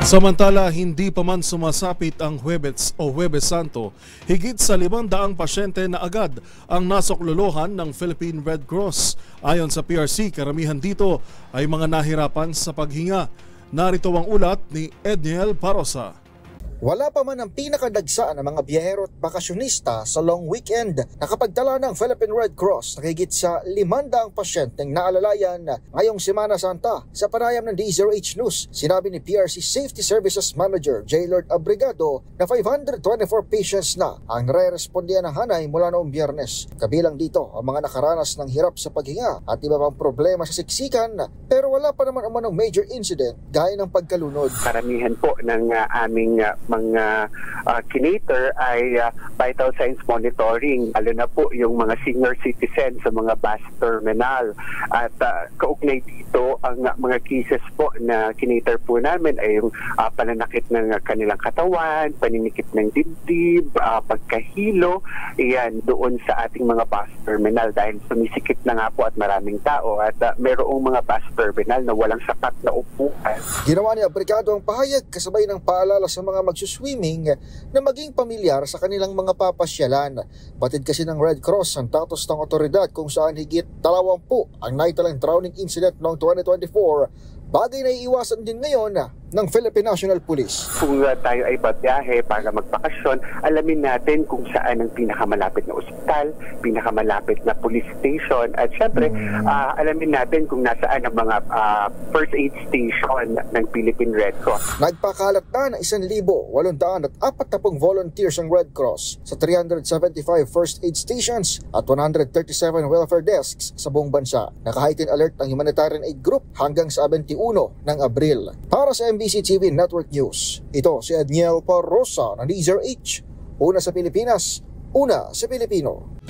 Samantala, hindi pa man sumasapit ang Huwebes o Huwebes Santo, higit sa 500 pasyente na agad ang nasaklolohan ng Philippine Red Cross. Ayon sa PRC, karamihan dito ay mga nahirapan sa paghinga. Narito ang ulat ni Edniel Parosa. Wala pa man ang pinakadagsa ng mga biyahero at bakasyonista sa long weekend. Nakapagtala ng Philippine Red Cross na higit sa 500 pasyenteng naalalayan ngayong Semana Santa. Sa panayam ng DZRH News, sinabi ni PRC Safety Services Manager J. Lord Abrigado na 524 patients na ang nare-respondihan ng hanay mula noong Biyernes. Kabilang dito ang mga nakaranas ng hirap sa paghinga at iba pang problema sa siksikan, pero wala pa naman umanong major incident gaya ng pagkalunod. Karamihan po ng aming mga kinator ay vital signs monitoring, lalo na po yung mga senior citizens sa mga bus terminal. At kaugnay dito, ang mga cases po na kinator po namin ay yung pananakit ng kanilang katawan, paninikip ng dibdib, pagkahilo, iyan doon sa ating mga bus terminal dahil sumisikip na nga po at maraming tao at mayroong mga bus terminal na walang sapat na upuan. Ginawa ni Abrigado ang pahayag kasabay ng paalala sa mga magsuswimming na maging pamilyar sa kanilang mga papasyalan. Batid kasi ng Red Cross ang datos ng otoridad kung saan higit 20 ang naitalang drowning incident noong 2024, bagay na iiwasan din ngayon ng Philippine National Police. Kung tayo ay babiyahe para magbakasyon, alamin natin kung saan ang pinakamalapit na ospital, pinakamalapit na police station, at syempre alamin natin kung nasaan ang mga first aid station ng Philippine Red Cross. Nagpakalat na ng 1,840 volunteers ang Red Cross sa 375 first aid stations at 137 welfare desks sa buong bansa. Naka-heightened alert ang humanitarian aid group hanggang sa 21 ng Abril. Para sa MBC TV Network News, ito si Edniel Parosa ng DZRH. Una sa Pilipinas, una sa Pilipino.